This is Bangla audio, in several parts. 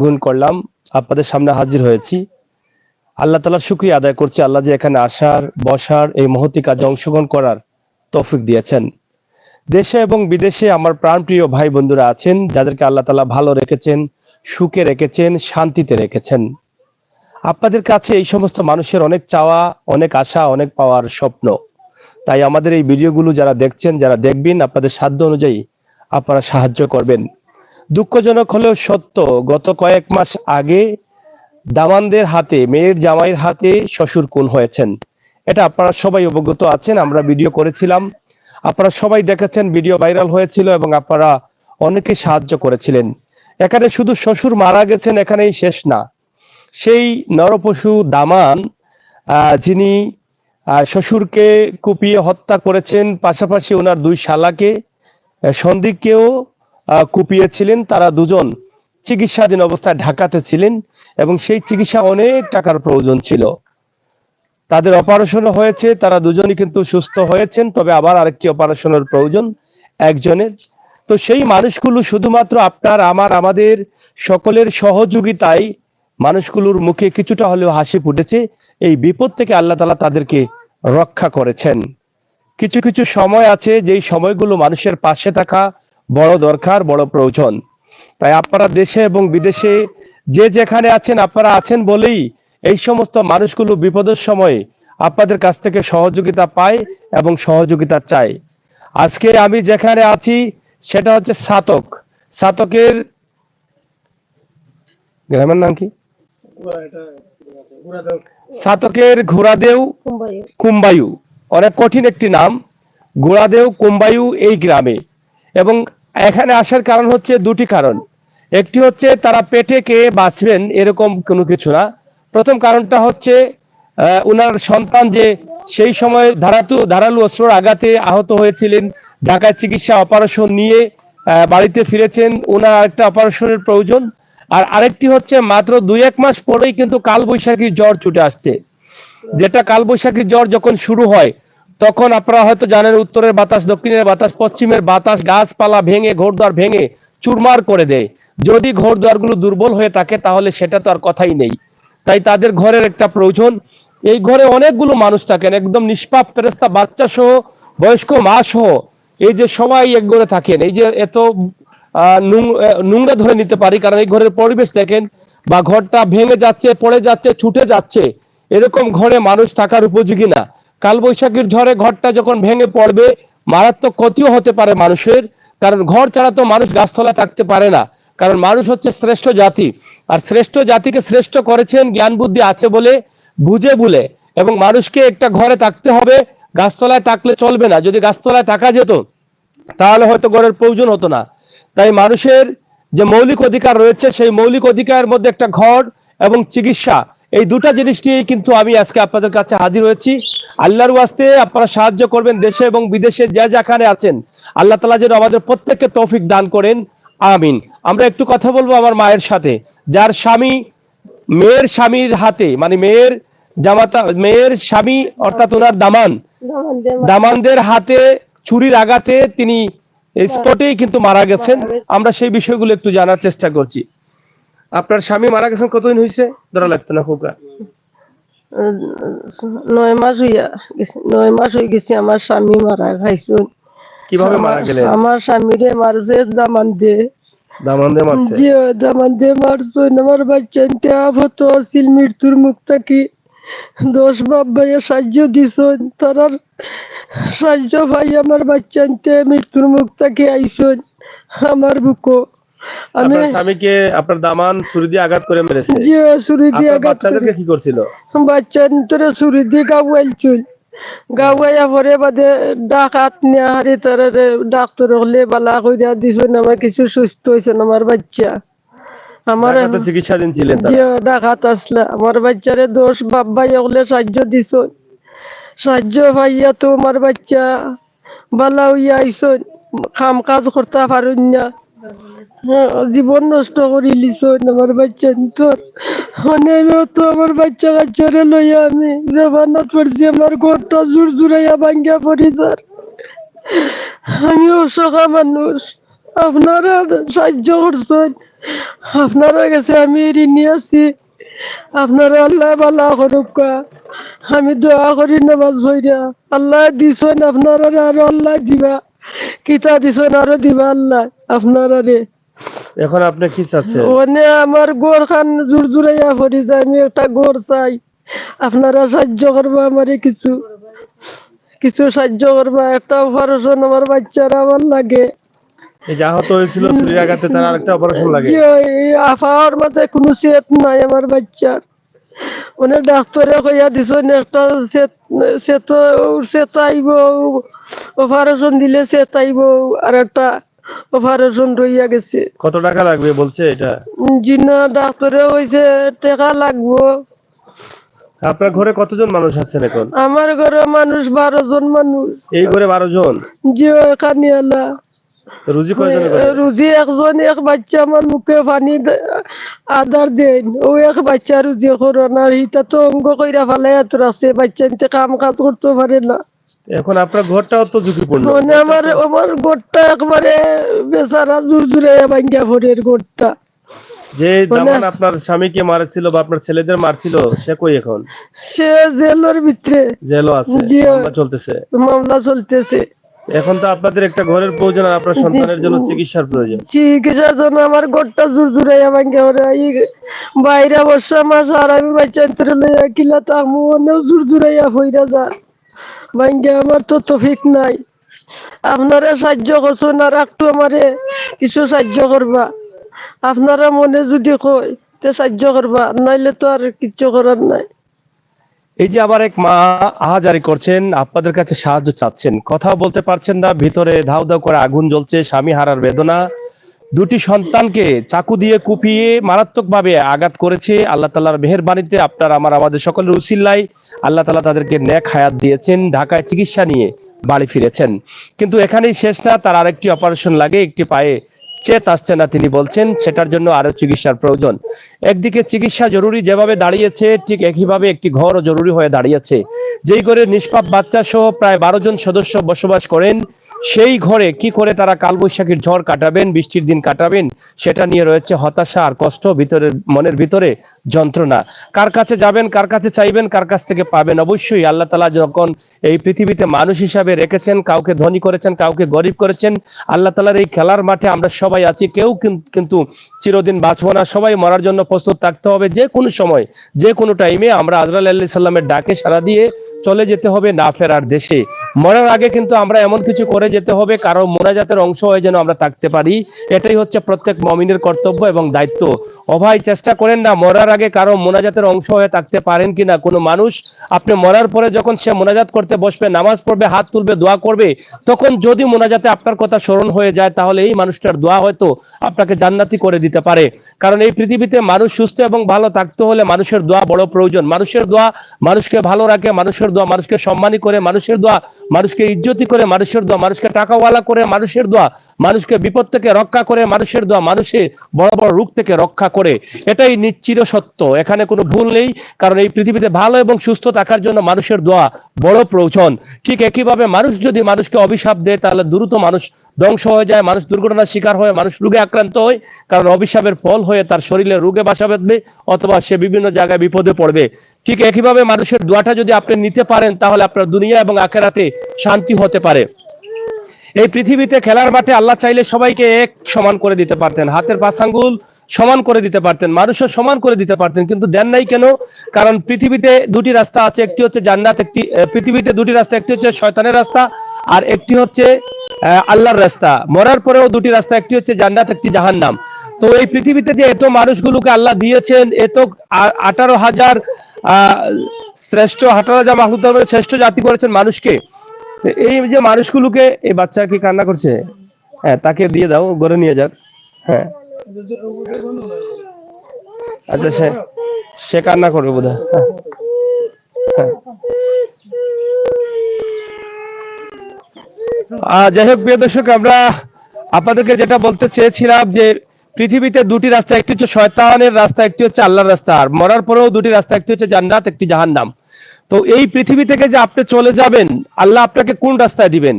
গুণ করলাম, আপনাদের সামনে হাজির হয়েছি। আল্লাহ তাআলার শুকরিয়া আদায় করছি, আল্লাহ যে এখানে আসার বসার এই মহতি কাজে অংশগ্রহণ করার তৌফিক দিয়েছেন। দেশে এবং বিদেশে আমার প্রাণপ্রিয় ভাই বন্ধুরা আছেন, যাদেরকে আল্লাহ তাআলা ভালো রেখেছেন, সুখে রেখেছেন, শান্তিতে রেখেছেন। আপনাদের কাছে এই সমস্ত মানুষের অনেক চাওয়া, অনেক আশা, অনেক পাওয়ার স্বপ্ন। তাই আমাদের এই ভিডিওগুলো যারা দেখছেন, যারা দেখবেন, আপনাদের সাধ্য অনুযায়ী আপনারা সাহায্য করবেন। দুঃখজনক হলেও সত্য, গত কয়েক মাস আগে দামানদের হাতে, মেয়ের জামাইয়ের হাতে শ্বশুর খুন হয়েছেন। এটা আপনারা সবাই অবগত আছেন, আমরা ভিডিও করেছিলাম, আপনারা সবাই দেখেছেন, ভিডিও ভাইরাল হয়েছিল এবং আপনারা অনেকে সাহায্য করেছিলেন। এখানে শুধু শ্বশুর মারা গেছেন এখানেই শেষ না, সেই নরপশু দামান যিনি শ্বশুরকে কুপিয়ে হত্যা করেছেন, পাশাপাশি ওনার দুই শালাকে সন্দিকেও কুপিয়েছিলেন। তারা দুজন চিকিৎসাধীন অবস্থায় ঢাকাতে ছিলেন এবং সেই চিকিৎসা অনেক টাকার প্রয়োজন ছিল। তাদের অপারেশন হয়েছে, তারা দুজনই কিন্তু সুস্থ হয়েছেন, তবে আবার আরেকটি অপারেশনের প্রয়োজন একজনের। তো সেই মানুষগুলো শুধুমাত্র আপনার আমার আমাদের সকলের সহযোগিতায় মানুষগুলোর মুখে কিছুটা হলেও হাসি ফুটেছে। এই বিপদ থেকে আল্লাহ তাআলা তাদেরকে রক্ষা করেছেন। কিছু কিছু সময় আছে যেই সময়গুলো মানুষের পাশে থাকা বড় দরকার, বড় প্রয়োজন। তাই আপনারা দেশে এবং বিদেশে যে যেখানে আছেন, আপনারা আছেন বলেই এই সমস্ত মানুষগুলো বিপদের সময় আপনাদের কাছ থেকে সহযোগিতা পায় এবং সহযোগিতা চায়। আজকে আমি যেখানে আছি সেটা হচ্ছে সাতক। সাতকের গ্রামের নাম কি? সাতকের ঘোড়াদেউ কুম্বায়ু, অনেক কঠিন একটি নাম, ঘোড়াদেউ কুম্বায়ু এই গ্রামে। এবং এখানে আসার কারণ হচ্ছে দুটি কারণ। একটি হচ্ছে তারা পেটে কে বাঁচবেন এরকম কোনো কিছু না। প্রথম কারণটা হচ্ছে উনার সন্তান যে সেই সময় ধারালু অস্ত্রের আঘাতে আহত হয়েছিলেন, ঢাকায় চিকিৎসা অপারেশন নিয়ে বাড়িতে ফিরেছেন, ওনার একটা অপারেশনের প্রয়োজন। আর আরেকটি হচ্ছে মাত্র 2-1 মাস পরেই কিন্তু কালবৈশাখীর জ্বর ছুটে আসছে। যেটা কালবৈশাখীর জ্বর যখন শুরু হয় তখন আপনারা হয়তো জানেন, উত্তরের বাতাস, দক্ষিণের বাতাস, পশ্চিমের বাতাস গাছপালা ভেঙে, ঘরদুয়ার ভেঙে চুরমার করে দেয়। যদি ঘরদুয়ারগুলো দুর্বল হয়ে থাকে তাহলে সেটা তো আর কথাই নেই। তাই তাদের ঘরের একটা প্রয়োজন। এই ঘরে অনেকগুলো মানুষ থাকেন, একদম নিষ্পাপ ফেরেশতা, বাচ্চা সহ, বয়স্ক মা সহ, এই যে সবাই এক ঘরে থাকেন। এই যে এত নোংরা ধরে নিতে পারি, কারণ এই ঘরের পরিবেশ দেখেন, বা ঘরটা ভেঙে যাচ্ছে, পড়ে যাচ্ছে, ছুটে যাচ্ছে, এরকম ঘরে মানুষ থাকার উপযোগী না। কালবৈশাখীর ঝড়ে ঘরটা যখন ভেঙে পড়বে মারাত্মক ক্ষতিও হতে পারে মানুষের, কারণ ঘর ছাড়া তো মানুষ গাছতলায় থাকতে পারে না। কারণ মানুষ হচ্ছে শ্রেষ্ঠ জাতি, আর শ্রেষ্ঠ জাতিকে শ্রেষ্ঠ করেছেন জ্ঞান বুদ্ধি আছে বলে, বুঝে বলে। এবং মানুষকে একটা ঘরে থাকতে হবে, গাছতলায় থাকলে চলবে না। যদি গাছতলায় থাকা যেত তাহলে হয়তো ঘরের প্রয়োজন হতো না। তাই মানুষের যে মৌলিক অধিকার রয়েছে, সেই মৌলিক অধিকারের মধ্যে একটা ঘর এবং চিকিৎসা, এই দুটা জিনিস নিয়ে কিন্তু আমি আজকে আপনাদের কাছে হাজির হয়েছি। আল্লাহর ওয়াস্তে আপনারা সাহায্য করবেন, দেশে এবং বিদেশে যে যেখানে আছেন। আল্লাহ তাআলা যেন আমাদের প্রত্যেককে তৌফিক দান করেন, আমিন। আমরা একটু কথা বলবো আমার মায়ের সাথে, যার স্বামী মেয়ের স্বামীর হাতে, মানে মেয়ের জামাতা, মেয়ের স্বামী অর্থাৎ ওনার দামানদের হাতে ছুরির আঘাতে তিনি স্পটেই কিন্তু মারা গেছেন। আমরা সেই বিষয়গুলো একটু জানার চেষ্টা করছি। আপনার স্বামী মারা গেছেন কতদিন হয়েছে? ধরা লাগতো না খোকা। 9 মাস হইয়া গেছে, 9 মাস হয়ে গেছে আমার স্বামী মারা খাইছো। কিভাবে মারা গেলেন? আমার স্বামীরে মারছে দামান দিয়ে মারছে? জি, দামান দিয়ে মারছে। আমার বাচ্চা ইনতে আহত আছিল, মৃত্যুর মুখ থাকি 10 বাপ ভাইয়া সাহায্য দিছ, তারার সাহায্য ভাই আমার বাচ্চা ইনতে মৃত্যুর মুখ থাকি আইসন আমার বুকো। আপনার স্বামীকে আপনার দামান ছুরি দিয়ে আঘাত করে মেরেছে? জি, ছুরি দিয়ে আঘাত। বাচ্চাদেরকে কি করছিল? বাচ্চা তোরে ছুরি দিয়ে গাওয়াইছিল, গাওয়াইয়া পরে বাদে ডাকাত নিয়ে হারি তারা ডাক্তার হলে বালা কইরা দিছ, আমার কিছু সুস্থ হয়েছে আমার বাচ্চা। আমার চিকিৎসাধীন ছিলেন? জি, ডাকাত আসলে আমার বাচ্চারে 10 বাপ ভাই হলে সাহায্য দিছ, সাহায্য ভাইয়া তো আমার বাচ্চা বালা হইয়া আইস, কাম কাজ করতে পারুন না, জীবন নষ্ট করে লিছ আমার বাচ্চা। তোর আমিও তো আমার বাচ্চা কাচ্চারে লইয়া আমি রেবানাত পড়ছি, আমার ঘরটা জোর জুড়াইয়া ভাঙ্গা পড়ি স্যার। আমি অসহায় মানুষ, আপনারা সাহায্য করছেন, আপনারা কাছে আমি ঋণী আছি, আপনারা আল্লাহ ভালো করুক। আমি দোয়া করি নামাজ পড়িয়া, আল্লাহ দিছেন আপনারা আরো আল্লাহ দিবা, কিতা দিছেন আরো দিবা আল্লাহ আপনারা রে। এখন আপনি কি চাচ্ছেন? মানে আমার গোর খান জোর জুড়াইয়া পড়ি যায়, আমি একটা গোর চাই, আপনারা সাহায্য করবা আমারে, কিছু কিছু সাহায্য করবা। একটা অপারেশন আমার বাচ্চারা আমার লাগে। এই যে আহত হয়েছিল ছুরিয়াঘাতে, তার আরেকটা অপারেশন লাগে। যে আফাওয়ার মাঝে কোনো সেট নাই আমার বাচ্চার। অনেক ডাক্তারে কইয়া দিছেন একটা সেট আইব, অপারেশন দিলে সেট আইব, আর একটা অপারেশন রইয়া গেছে। কত টাকা লাগবে বলছে এটা? জিনা ডাক্তারে কইছে টাকা লাগবো। আপনার ঘরে কতজন মানুষ আছেন এখন? আমার ঘরে মানুষ 12 জন মানুষ। এই ঘরে 12 জন? যে কানিয়ালা রুজি কয়জনে করে? রুজি একজন, এক বাচ্চা আমার মুখে পানি আদার দেন, ও এক বাচ্চা রুজি করোনা, হিতা তো অঙ্গ কইরা ফেলাই এত আছে, বাচ্চা নিতে কাম কাজ করতে পারে না। এখন আপনার ঘরটাও তো ঝুঁকিপূর্ণ। মানে আমার গোটটা একবারে বেচারা জোর জুড়ে ভাঙ্গা ভরের গোটটা। যে জামান আপনার স্বামীকে মারছিল বা আপনার ছেলেদের মারছিল, সে কই এখন? সে জেলের ভিতরে। জেলও আছে, মামলা চলতেছে। মামলা চলতেছে। এখন তো আপনাদের একটা ঘরের প্রয়োজন, আর আপনার সন্তানের জন্য চিকিৎসার প্রয়োজন। চিকিৎসার জন্য আমার গোটটা জোর জুড়াইয়া ভাঙ্গা ভরে বাইরে বর্ষা মাস, আর আমি বাচ্চা লইয়া কিলা তামু জোর জুড়াইয়া ফইরা যা ভাঙ্গা, আমার তো তফিক নাই। আপনারা সাহায্য করছেন, আর একটু আমারে কিছু সাহায্য করবা। আপনারা মনে যদি কয় তে সাহায্য করবা, নাইলে তো আর কিচ্ছু করার নাই। এই যে আবার এক মা আহাজারি করছেন, আপনাদের কাছে সাহায্য চাচ্ছেন, কথা বলতে পারছেন না, ভিতরে ধাউ ধাউ করে আগুন জ্বলছে, স্বামী হারার বেদনা, দুটি সন্তানকে চাকু দিয়ে কুপিয়ে মারাত্মকভাবে আঘাত করেছে। আল্লাহ তাআলার মেহেরবানিতে আপনার আমাদের সকলের উসিলায় আল্লাহ তাআলা তাদেরকে নেক হায়াত দিয়েছেন, ঢাকায় চিকিৎসা নিয়ে বাড়ি ফিরেছেন। কিন্তু এখানেই শেষ না, তার আরেকটি অপারেশন লাগে, একটি পায়ে চেত আসছে না তিনি বলছেন, সেটার জন্য আরো চিকিৎসার প্রয়োজন। একদিকে চিকিৎসা জরুরি যেভাবে দাঁড়িয়েছে, ঠিক একইভাবে একটি ঘরও জরুরি হয়ে দাঁড়িয়েছে। যেই ঘরে নিষ্পাপ বাচ্চা সহ প্রায় 12 জন সদস্য বসবাস করেন, সেই ঘরে কি করে তারা কালবৈশাখীর ঝড় কাটাবেন, বৃষ্টির দিন কাটাবেন, সেটা নিয়ে রয়েছে হতাশা আর কষ্ট, মনের ভিতরে যন্ত্রণা। কার কাছে যাবেন, কার কাছে চাইবেন, কার কাছ থেকে পাবেন? অবশ্যই আল্লাহ তাআলা যখন এই পৃথিবীতে মানুষ হিসাবে রেখেছেন, কাউকে ধনী করেছেন, কাউকে গরিব করেছেন, আল্লাহ তাআলার এই খেলার মাঠে আমরা সবাই আছি, কেউ কিন্তু চিরদিন বাঁচবো না, সবাই মরার জন্য প্রস্তুত থাকতে হবে। যে কোনো সময়, যে কোনো টাইমে আমরা আজরাইল আলাইহিস সালামের ডাকে সাড়া দিয়ে চলে যেতে হবে না ফেরার দেশে। মরার আগে কিন্তু আমরা এমন কিছু করে যেতে হবে, কারো মোনাজাতের অংশ হয়ে যেন আমরা থাকতে পারি। এটাই হচ্ছে প্রত্যেক মুমিনের কর্তব্য এবং দায়িত্ব। ও ভাই, চেষ্টা করেন না মরার আগে কারো মোনাজাতের অংশ হয়ে থাকতে পারেন কিনা। কোনো মানুষ আপনি মরার পরে যখন সে মোনাজাত করতে বসবে, নামাজ পড়বে, হাত তুলবে, দোয়া করবে, তখন যদি মোনাজাতে আপনার কথা স্মরণ হয়ে যায়, তাহলে এই মানুষটার দোয়া হয়তো আপনাকে জান্নাতি করে দিতে পারে। কারণ এই পৃথিবীতে মানুষ সুস্থ এবং ভালো থাকতে হলে মানুষের দোয়া বড় প্রয়োজন। মানুষের দোয়া মানুষকে ভালো রাখে, মানুষের দোয়া মানুষকে সম্মানী করে, মানুষের দোয়া মানুষকে ইজ্জতি করে, মানুষের দোয়া মানুষকে টাকাওয়ালা করে, মানুষের দোয়া মানুষকে বিপদ থেকে রক্ষা করে, মানুষের দোয়া মানুষের বড় বড় রোগ থেকে রক্ষা করে। এটাই নিশ্চিত সত্য, এখানে কোনো ভুল নেই। কারণ এই পৃথিবীতে ভালো এবং সুস্থ থাকার জন্য মানুষের দোয়া বড় প্রয়োজন। ঠিক একইভাবে মানুষ যদি মানুষকে অভিশাপ দেয়, তাহলে দ্রুত মানুষ ধ্বংস হয়ে যায়, মানুষ দুর্ঘটনার শিকার হয়, মানুষ রোগে আক্রান্ত হয়। কারণ অভিশাপের ফল হয়ে তার শরীরে রোগে বাসা বাঁধবে, অথবা সে বিভিন্ন জায়গায় বিপদে পড়বে। ঠিক একইভাবে মানুষের দোয়াটা যদি আপনি নিতে পারেন, তাহলে আপনার দুনিয়া এবং আখিরাতে শান্তি হতে পারে। এই পৃথিবীতে খেলার মাঠে আল্লাহ চাইলে সবাইকে এক সমান করে দিতে পারতেন, হাতের 5 আঙ্গুল সমান করে দিতে পারতেন, মানুষও সমান করে দিতে পারতেন, কিন্তু দেন নাই কেন? কারণ পৃথিবীতে দুটি রাস্তা আছে, একটি হচ্ছে জান্নাত, পৃথিবীতে দুটি রাস্তা, একটি হচ্ছে শয়তানের রাস্তা, আর একটি হচ্ছে আল্লাহর রাস্তা। মরার পরেও দুটি রাস্তা, একটি হচ্ছে জান্নাত, একটি জাহান্নাম। তো এই পৃথিবীতে যে এত মানুষগুলোকে আল্লাহ দিয়েছেন, এত 18,000 শ্রেষ্ঠ 18,000 মাখলুকের শ্রেষ্ঠ জাতি করেছেন মানুষকে। এই যে মানুষগুলোকে, এই বাচ্চা কি কান্না করছে? হ্যাঁ, তাকে দিয়ে দাও, ঘরে নিয়ে যাক। হ্যাঁ, আচ্ছা, সে কান্না করবে বোধ হয়। যাই হোক, প্রিয় দর্শক, আমরা আপনাদেরকে যেটা বলতে চেয়েছিলাম যে পৃথিবীতে দুটি রাস্তা, একটি হচ্ছে শয়তানের রাস্তা, একটি হচ্ছে আল্লাহর রাস্তা। আর মরার পরেও দুটি রাস্তা, একটি হচ্ছে জান্নাত, একটি জাহান্নাম। তো এই পৃথিবী থেকে যে আপনি চলে যাবেন, আল্লাহ আপনাকে কোন রাস্তায় দিবেন?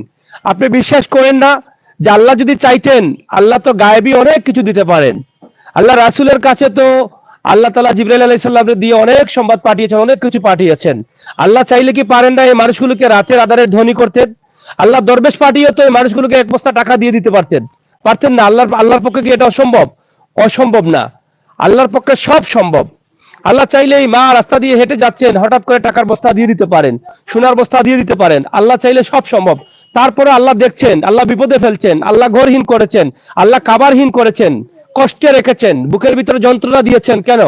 আপনি বিশ্বাস করেন না যে আল্লাহ যদি চাইতেন, আল্লাহ তো গায়েবী অনেক কিছু দিতে পারেন। আল্লাহ রাসূলের কাছে তো আল্লাহ তাআলা জিবরাইল আলাইহিস সালামকে দিয়ে অনেক সংবাদ পাঠিয়েছেন, অনেক কিছু পাঠিয়েছেন। আল্লাহ চাইলে কি পারেন না এই মানুষগুলোকে রাতের আধারে ধনী করতেন? আল্লাহ দরবেশ পাঠিয়ে তো এই মানুষগুলোকে এক বস্তা টাকা দিয়ে দিতে পারতেন, পারতেন না? আল্লাহর পক্ষে কি এটা অসম্ভব? অসম্ভব না। আল্লাহর পক্ষে সব সম্ভব। আল্লাহ চাইলে এই মা রাস্তা দিয়ে হেঁটে যাচ্ছেন, হঠাৎ করে টাকার বস্তা দিয়ে দিতে পারেন, সোনার বস্তা দিয়ে দিতে পারেন। আল্লাহ চাইলে সব সম্ভব। তারপরে আল্লাহ দেখছেন, আল্লাহ বিপদে ফেলছেন, আল্লাহ ঘরহীন করেছেন, আল্লাহ খাবারহীন করেছেন, কষ্টে রেখেছেন, বুকের ভিতরে যন্ত্রণা দিয়েছেন। কেন?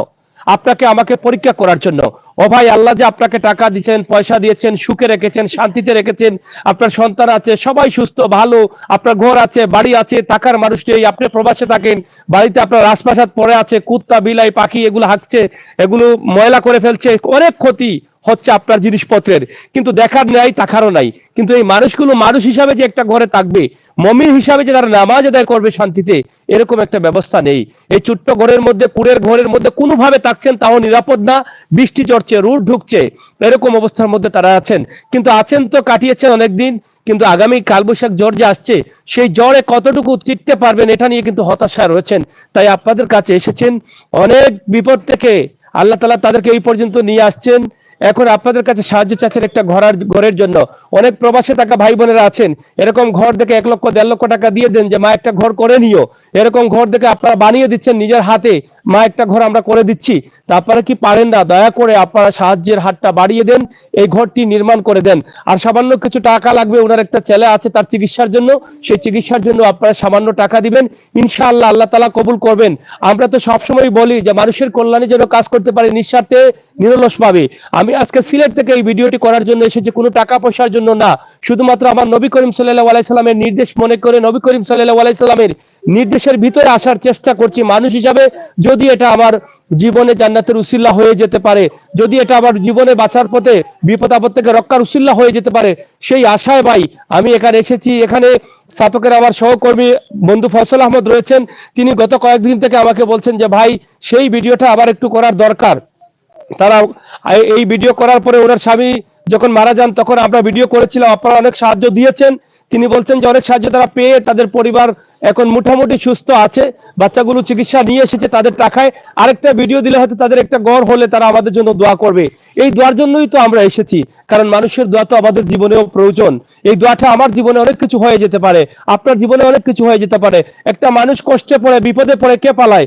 আপনাকে আমাকে পরীক্ষা করার জন্য। ও ভাই, আল্লাহ যে আপনাকে টাকা দিচ্ছেন, পয়সা দিয়েছেন, সুখে রেখেছেন, শান্তিতে রেখেছেন, আপনার সন্তান আছে, সবাই সুস্থ ভালো, আপনার ঘর আছে, বাড়ি আছে, টাকার মানুষ নেই, আপনি প্রবাসে থাকেন, বাড়িতে আপনার রাজপ্রাসাদ পড়ে আছে, কুত্তা বিলাই পাখি এগুলো হাঁকছে, এগুলো ময়লা করে ফেলছে, অনেক ক্ষতি হচ্ছে আপনার জিনিসপত্রের, কিন্তু দেখার নাই, তাকারও নাই। কিন্তু এই মানুষগুলো মানুষ হিসাবে যে একটা ঘরে থাকবে, মমিন হিসাবে যে তারা নামাজ আদায় করবে শান্তিতে, এরকম একটা ব্যবস্থা নেই। এই ছোট্ট ঘরের মধ্যে, কুড়ের ঘরের মধ্যে কোনোভাবে থাকছেন, তাও নিরাপদ না, বৃষ্টি ঝরছে, রোদ ঢুকছে, এরকম অবস্থার মধ্যে তারা আছেন। কিন্তু আছেন তো, কাটিয়েছেন অনেকদিন, কিন্তু আগামী কালবৈশাখ ঝড় যে আসছে, সেই ঝড়ে কতটুকু টিকতে পারবেন এটা নিয়ে কিন্তু হতাশায় রয়েছেন। তাই আপনাদের কাছে এসেছেন, অনেক বিপদ থেকে আল্লাহ তাআলা তাদেরকে এই পর্যন্ত নিয়ে আসছেন। এখন আপনাদের কাছে সাহায্য চাচ্ছেন একটা ঘরের জন্য। অনেক প্রবাসে থাকা ভাই বোনেরা আছেন, এরকম ঘর দেখে 1 লক্ষ 1.5 লক্ষ টাকা দিয়ে দেন যে মা একটা ঘর করে নিও। এরকম ঘর দেখে আপনারা বানিয়ে দিচ্ছেন নিজের হাতে, মা একটা ঘর আমরা করে দিচ্ছি। তা আপনারা কি পারেন না? দয়া করে আপনারা সাহায্যের হাতটা বাড়িয়ে দেন, এই ঘরটি নির্মাণ করে দেন। আর সামান্য কিছু টাকা লাগবে, ওনার একটা ছেলে আছে তার চিকিৎসার জন্য, সেই চিকিৎসার জন্য আপনারা সামান্য টাকা দিবেন, ইনশাআল্লাহ আল্লাহ তাআলা কবুল করবেন। আমরা তো সবসময় বলি যে মানুষের কল্যাণে যেন কাজ করতে পারি নিঃস্বার্থে, নিরলস ভাবে। আমি আজকে সিলেট থেকে এই ভিডিওটি করার জন্য এসেছি, কোনো টাকা পয়সার জন্য না, শুধুমাত্র আমার নবী করিম সাল্লাল্লাহু আলাইহি সাল্লামের নির্দেশ মনে করে, নবী করিম সাল্লাল্লাহু আলাইহি সাল্লামের নির্দেশের ভিতরে আসার চেষ্টা করছি মানুষ হিসাবে। যদি এটা আমার জীবনে জান্নাতের উসিলা হয়ে যেতে পারে, যদি এটা আমার জীবনে বাঁচার পথে বিপদ আপদ থেকে রক্ষার উসিলা হয়ে যেতে পারে, সেই আশায় ভাই আমি এখানে এসেছি। এখানে স্নাতকের আমার সহকর্মী বন্ধু ফয়সাল আহমদ রয়েছেন, তিনি গত কয়েকদিন থেকে আমাকে বলছেন যে ভাই সেই ভিডিওটা আবার একটু করার দরকার। তারা এই ভিডিও করার পরে ওনার স্বামী যখন মারা যান তখন আমরা ভিডিও করেছিলাম, আপনারা অনেক সাহায্য দিয়েছেন। তিনি বলছেন যে অনেক সাহায্য তারা পেয়ে তাদের পরিবার এখন মোটামুটি সুস্থ আছে, বাচ্চাগুলো চিকিৎসা নিয়ে এসেছে তাদের টাকায়। আরেকটা ভিডিও দিলে হয়তো তাদের একটা ঘর হলে তারা আমাদের জন্য দোয়া করবে। এই দোয়ার জন্যই তো আমরা এসেছি, কারণ মানুষের দোয়া তো আমাদের জীবনেও প্রয়োজন। এই দোয়াটা আমার জীবনে অনেক কিছু হয়ে যেতে পারে, আপনার জীবনে অনেক কিছু হয়ে যেতে পারে। একটা মানুষ কষ্টে পড়ে, বিপদে পড়ে কে পালায়?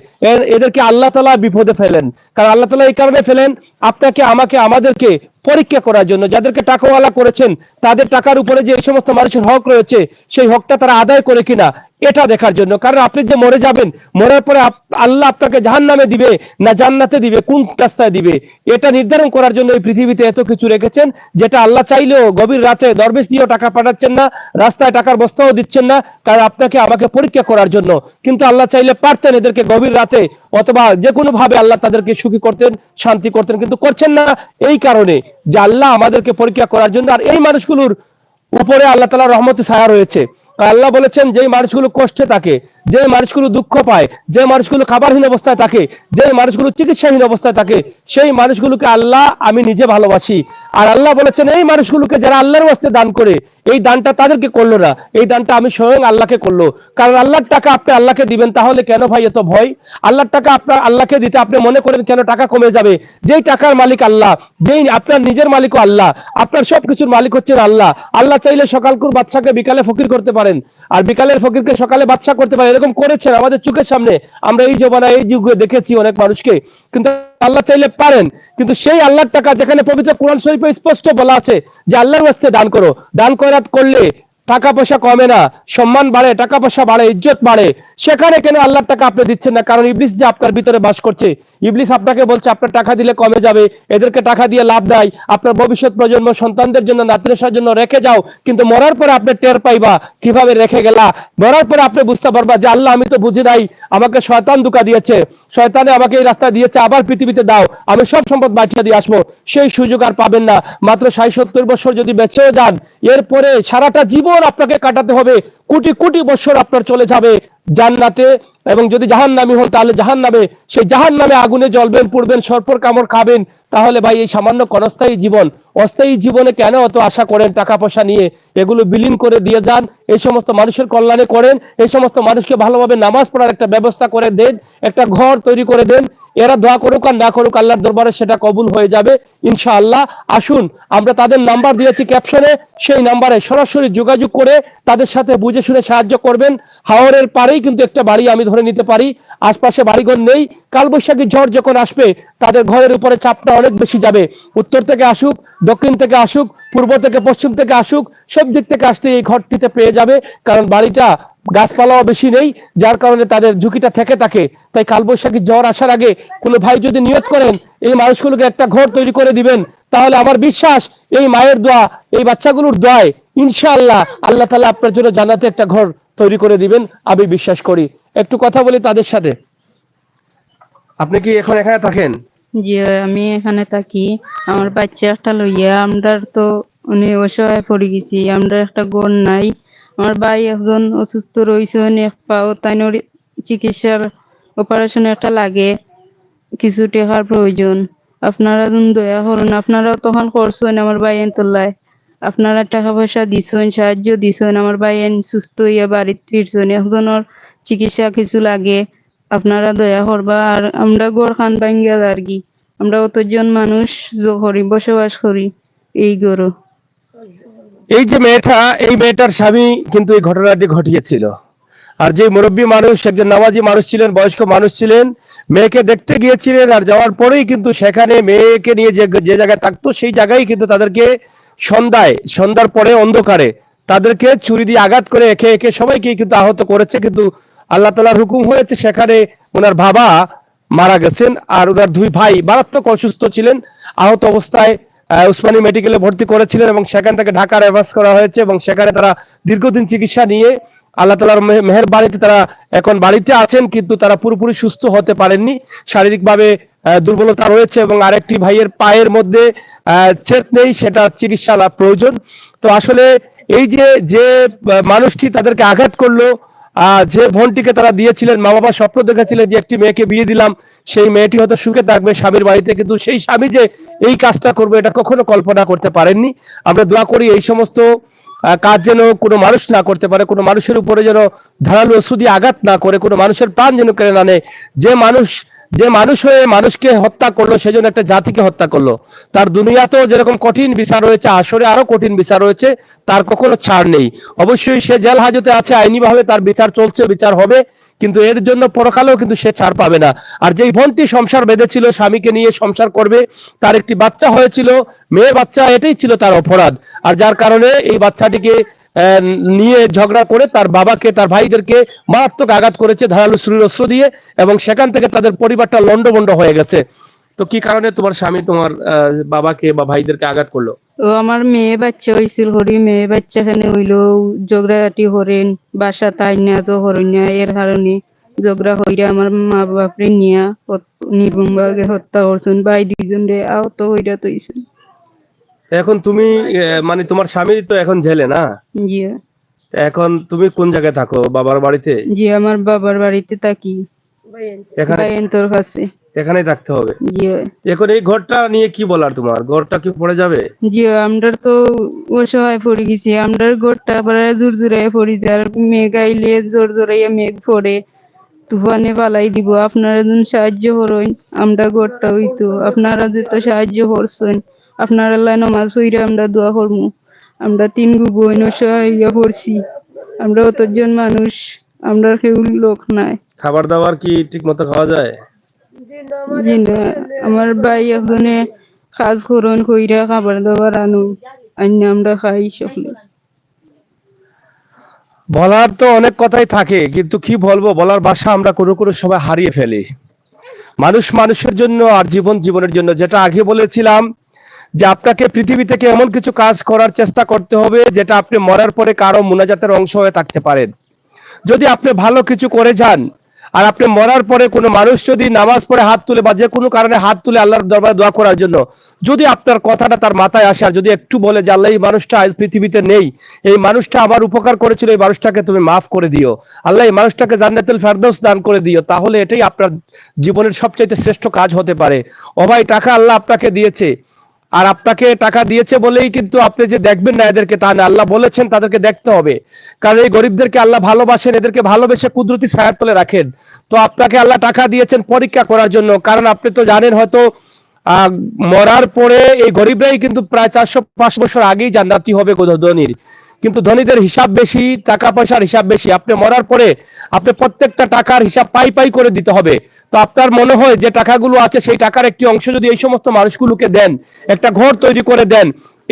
এদেরকে আল্লাহ তাআলা বিপদে ফেলেন। কারণ আল্লাহ তাআলা এই কারণে ফেলেন, আপনাকে, আমাকে, আমাদেরকে পরীক্ষা করার জন্য। যাদেরকে টাকাওয়ালা করেছেন তাদের টাকার উপরে যে এই সমস্ত মানুষের হক রয়েছে, সেই হকটা তারা আদায় করে কিনা এটা দেখার জন্য। কারণ আপনি যে মরে যাবেন, মরার পরে আল্লাহ আপনাকে জাহান্নামে দিবে না জান্নাতে দিবে, কোন রাস্তায় দিবে, এটা নির্ধারণ করার জন্য এই পৃথিবীতে এত কিছু রেখেছেন, যেটা আল্লাহ চাইলেও গভীর রাতে দরবেশ দিয়েও টাকা পাঠাচ্ছেন না, রাস্তায় টাকার বস্তাও দিচ্ছেন না, কারণ আপনাকে আমাকে পরীক্ষা করার জন্য। কিন্তু আল্লাহ চাইলে পারতেন এদেরকে গভীর রাতে অথবা যে কোনো ভাবে আল্লাহ তাদেরকে সুখী করতেন, শান্তি করতেন, কিন্তু করছেন না এই কারণে যে আল্লাহ আমাদেরকে পরীক্ষা করার জন্য। আর এই মানুষগুলোর উপরে আল্লাহ তাআলার রহমতে ছায়া রয়েছে। আল্লাহ বলেছেন যে মানুষগুলো কষ্টে থাকে, যে মানুষগুলো দুঃখ পায়, যে মানুষগুলো খাবারহীন অবস্থায় থাকে, যে মানুষগুলো চিকিৎসাহীন অবস্থায় থাকে, সেই মানুষগুলোকে আল্লাহ আমি নিজে ভালোবাসি। আর আল্লাহ বলেছেন এই মানুষগুলোকে যারা আল্লাহর ওয়াস্তে দান করে, এই দানটা তাদেরকে করলো না, এই দানটা আমি স্বয়ং আল্লাহকে করলো। কারণ আল্লাহর টাকা আপনি আল্লাহকে দিবেন, তাহলে কেন ভাই এত ভয়? আল্লাহর টাকা আপনার আল্লাহকে দিতে আপনি মনে করেন কেন টাকা কমে যাবে? যেই টাকার মালিক আল্লাহ, যেই আপনার নিজের মালিকও আল্লাহ, আপনার সবকিছুর মালিক হচ্ছেন আল্লাহ। আল্লাহ চাইলে সকালকুর বাচ্চাকে বিকালে ফকির করতে পারেন, আর বিকালের ফকিরকে সকালে বাদশা করতে পারেন। এরকম করেছেন আমাদের চোখের সামনে, আমরা এই জমানা এই যুগে দেখেছি অনেক মানুষকে। কিন্তু আল্লাহ চাইলে পারেন। কিন্তু সেই আল্লাহর টাকা, যেখানে পবিত্র কোরআন শরীফে স্পষ্ট বলা আছে যে আল্লাহর ওয়াস্তে দান করো, দান খয়রাত করলে টাকা পয়সা কমে না, সম্মান বাড়ে, টাকা পয়সা বাড়ে, ইজ্জত বাড়ে, সেখানে কেন আল্লাহর টাকা আপনি দিচ্ছেন না? কারণ ইবলিস যে আপনার ভিতরে বাস করছে, ইবলিস আপনাকে বলছে আপনার টাকা দিলে কমে যাবে, এদেরকে টাকা দিয়ে লাভ নাই, আপনার ভবিষ্যৎ প্রজন্ম সন্তানদের জন্য, নাতনির জন্য রেখে যাও। কিন্তু মরার পরে আপনি টের পাইবা কিভাবে রেখে গেলা। মরার পরে আপনি বুঝতে পারবা যে আল্লাহ আমি তো বুঝি নাই, আমাকে শয়তান ধোঁকা দিয়েছে, শয়তানে আমাকে এই রাস্তা দিয়েছে, আবার পৃথিবীতে দাও, আমি সব সম্পদ বাঁচিয়ে দিয়ে আসবো। সেই সুযোগ আর পাবেন না। মাত্র ৬০-৭০ বছর যদি বেঁচেও যান, এরপরে সারাটা জীবন আপনাকে কাটাতে হবে কোটি কোটি বছর আপনার চলে যাবে জান্নাতে, এবং যদি জাহান্নামী হন তাহলে জাহান্নামে, সেই জাহান্নামে আগুনে জ্বলবেন, পুড়বেন, সর্পর কামড় খাবেন। তাহলে ভাই এই সামান্য ক্ষণস্থায়ী জীবন, অস্থায়ী জীবনে কেন অত আশা করেন টাকা পয়সা নিয়ে? এগুলো বিলীন করে দিয়ে যান, এই সমস্ত মানুষের কল্যাণে করেন, এই সমস্ত মানুষকে ভালোভাবে নামাজ পড়ার একটা ব্যবস্থা করে দেন, একটা ঘর তৈরি করে দেন। এরা দোয়া করুক আর না করুক, আল্লাহর দরবারে সেটা কবুল হয়ে যাবে ইনশাআল্লাহ। আসুন, আমরা তাদের নাম্বার দিয়েছি ক্যাপশনে, সেই নাম্বারে সরাসরি যোগাযোগ করে তাদের সাথে বুঝে শুনে সাহায্য করবেন। হাওরের পারেই কিন্তু একটা বাড়ি আমি ধরে নিতে পারি, আশপাশে বাড়িঘর নেই। কালবৈশাখী ঝড় যখন আসবে তাদের ঘরের উপরে চাপটা অনেক বেশি যাবে। উত্তর থেকে আসুক, দক্ষিণ থেকে আসুক, পূর্ব থেকে পশ্চিম থেকে আসুক, সব দিক থেকে আসতে এই ঘরটিতে পেয়ে যাবে, কারণ বাড়িটা গাছপালাও বেশি নেই, যার কারণে তাদের ঝুঁকিটা থেকে থাকে। তাই কালবৈশাখী ঝড় আসার আগে কোনো ভাই যদি নিয়ত করেন এই মানুষগুলোকে একটা ঘর তৈরি করে দিবেন, তাহলে আমার বিশ্বাস এই মায়ের দোয়া, এই বাচ্চাগুলোর দোয়ায় ইনশাআল্লাহ আল্লাহ তাআলা আপনার জন্য জান্নাতে একটা ঘর তৈরি করে দিবেন, আমি বিশ্বাস করি। একটু কথা বলি তাদের সাথে। আপনি কি এখন এখানে থাকেন? জি, আমি এখানে থাকি। আমার বাচ্চা একটা লইয়া আমরা তো উনি অসহায় পড়ে গেছি, আমরা একটা ঘর নাই। আমার ভাই একজন অসুস্থ রয়েছেন, এক পাও তাইনোর চিকিৎসার অপারেশন একটা লাগে, কিছু টাকার প্রয়োজন। আপনারা দয়া করুন, আপনারাও তখন করছেন আমার ভাই তোলায়, আপনারা টাকা পয়সা দিছেন, সাহায্য দিছেন, আমার ভাই সুস্থ হইয়া বাড়িতে ফিরছেন, একজনের চিকিৎসা কিছু লাগে, আপনারা দয়া করবা। আর আমরা গড় খান ভাঙ্গা আর কি, আমরা অতজন মানুষ করি, বসবাস করি এই গরু। এই যে মেয়েটা, এই মেয়েটার স্বামী কিন্তু এই ঘটনাটি ঘটিয়েছিল। আর যে মুরব্বী মানুষ, একজন নামাজি মানুষ ছিলেন, বয়স্ক মানুষ ছিলেন, মেয়েকে দেখতে গিয়েছিলেন, আর যাওয়ার পরেই কিন্তু সেখানে মেয়েকে নিয়ে যে যে জায়গায় থাকতো সেই জায়গায় কিন্তু তাদেরকে সন্ধ্যার পরে অন্ধকারে তাদেরকে ছুরি দিয়ে আঘাত করে একে একে সবাইকে কিন্তু আহত করেছে। কিন্তু আল্লাহ তাআলার হুকুম হয়েছে সেখানে ওনার বাবা মারা গেছেন, আর ওনার দুই ভাই মারাত্মক অসুস্থ ছিলেন, আহত অবস্থায় উসমানী মেডিকেলে ভর্তি করেছিলেন, এবং সেখান থেকে ঢাকা রেফার করা হয়েছে, এবং সেখানে তারা দীর্ঘদিন চিকিৎসা নিয়ে আল্লাহ তাআলার মেহেরবাড়িতে তারা এখন বাড়িতে আছেন, কিন্তু তারা পুরোপুরি সুস্থ হতে পারেননি, শারীরিকভাবে দুর্বলতা রয়েছে, এবং আরেকটি ভাইয়ের পায়ের মধ্যে ছেদ নেই, সেটা চিকিৎসা লাভ প্রয়োজন। তো আসলে এই যে যে মানুষটি তাদেরকে আঘাত করলো, যে বোনটিকে তারা দিয়েছিলেন, মা বাবা স্বপ্ন দেখেছিলেন যে একটি মেয়েকে বিয়ে দিলাম, সেই মেয়েটি হয়তো সুখে থাকবে স্বামীর বাড়িতে, কিন্তু সেই স্বামী যে এই কাজটা করবে এটা কখনো কল্পনা করতে পারেননি। আমরা দোয়া করি এই সমস্ত কাজ যেন কোনো মানুষ না করতে পারে, কোনো মানুষের উপরে যেন ধারালো অস্ত্র দিয়ে আঘাত না করে, কোনো মানুষের প্রাণ যেন কেড়ে না নেয়। যে মানুষ হয়ে মানুষকে হত্যা করলো সেজন্য একটা জাতিকে হত্যা করলো, তার দুনিয়াতেও যেরকম কঠিন বিচার রয়েছে, আসরে আরো কঠিন বিচার রয়েছে, তার কখনো ছাড় নেই। অবশ্যই সে জেল হাজতে আছে, আইনিভাবে তার বিচার চলছে, বিচার হবে, কিন্তু এর জন্য পরকালেও কিন্তু সে ছাড় পাবে না। আর যেই বোনটি সংসার বেঁধেছিল, স্বামীকে নিয়ে সংসার করবে, তার একটি বাচ্চা হয়েছিল, মেয়ে বাচ্চা, এটাই ছিল তার অপরাধ। আর যার কারণে এই বাচ্চাটিকে নিয়ে ঝগড়া করে তার বাবাকে, তার ভাইদেরকে মারাত্মক আঘাত করেছে ধারালো ছুরির অস্ত্র দিয়ে, এবং সেখান থেকে তাদের পরিবারটা লন্ডভন্ড হয়ে গেছে। তো কি কারণে তোমার স্বামী তোমার বাবাকে বা ভাইদেরকে আঘাত করলো? ও আমার মেয়ে বাচ্চা হয়েছিল, হরি মেয়ে বাচ্চা এখানে হইলো, ঝগড়াটি হরেন, বাসা তাই না তো হরেন না, এর কারণে ঝগড়া হইরা আমার মা বাপরে নিয়া নির্মমভাবে হত্যা করছেন, ভাই দুইজন রে আহত হইরা তৈছেন। এখন তুমি মানে তোমার স্বামী তো এখন জেলে না? জি। এখন তুমি কোন জায়গায় থাকো? বাবার বাড়িতে? জি, আমার বাবার বাড়িতে থাকি, এখানে? তোর কাছে। এখানেই থাকতে হবে? জি। এখন এই ঘরটা নিয়ে কি বলার তোমার? ঘরটা কি পড়ে যাবে? জি, আমরা তো অসহায় পড়ে গেছি, আমরা ঘরটা প্রায় জোর জোরাই পড়ি, যার মেঘ আইলে জোর জোরাইয়া মেঘ পড়ে তুফানে পালাই দিব। আপনারা যদি সাহায্য করেন আমরা ঘরটা হইতো, আপনারা যত সাহায্য করছেন, আপনারা আল্লাহ নামাজ পড়ে আমরা দোয়া করবো। আমরা তিন বোন অসহায় হইয়া পড়ছি, আমরা অতজন মানুষ, আমরা কেউ লোক নাই। খাবার দাবার কি ঠিক মতো খাওয়া যায়? জি না, আমার ভাই একজনে কাজ করুন কইরা খাবার দাবার আনুন, আইন আমরা খাই সকলে। বলার তো অনেক কথাই থাকে, কিন্তু কি বলবো, বলার ভাষা আমরা কোনো কোনো সময় হারিয়ে ফেলি। মানুষ মানুষের জন্য, আর জীবন জীবনের জন্য। যেটা আগে বলেছিলাম যে আপনাকে পৃথিবী থেকে এমন কিছু কাজ করার চেষ্টা করতে হবে যেটা আপনি মরার পরে কারো মুনাজাতের অংশ হয়ে থাকতে পারেন। যদি আপনি ভালো কিছু করে যান, আর আপনি মরার পরে কোনো মানুষ যদি নামাজ পড়ে হাত তুলে বা যে কোনো কারণে হাত তুলে আল্লাহর দরবারে দোয়া করার জন্য, যদি আপনার কথাটা তার মাথায় আসে আর যদি একটু বলে যে আল্লাহ এই মানুষটা আজ পৃথিবীতে নেই, এই মানুষটা আমার উপকার করেছিল, এই মানুষটাকে তুমি মাফ করে দিও, আল্লাহ এই মানুষটাকে জান্নাতুল ফেরদৌস দান করে দিও, তাহলে এটাই আপনার জীবনের সবচাইতে শ্রেষ্ঠ কাজ হতে পারে। ও ভাই, টাকা আল্লাহ আপনাকে দিয়েছে, আর আপনাকে টাকা দিয়েছে বলেই কিন্তু আপনি যে দেখবেন না এদেরকে তা না, আল্লাহ বলেছেন তাদেরকে দেখতে হবে, কারণ এই গরিবদেরকে আল্লাহ ভালোবাসেন, এদেরকে ভালোবেসে কুদরতি ছায়ার তলে রাখেন। তো আপনাকে আল্লাহ টাকা দিয়েছেন পরীক্ষা করার জন্য, কারণ আপনি তো জানেন হয়তো মরার পরে এই গরিবরাই কিন্তু প্রায় 400-5 বছর আগেই জান্নাতি হবে ধনীর, কিন্তু ধনীদের হিসাব বেশি, টাকা পয়সার হিসাব বেশি। আপনি মরার পরে আপনি প্রত্যেকটা টাকার হিসাব পাই পাই করে দিতে হবে। তো আপনার মনে হয় যে টাকাগুলো আছে সেই টাকার একটি অংশ যদি এই সমস্ত মানুষগুলোকে দেন, একটা ঘর তৈরি করে দেন,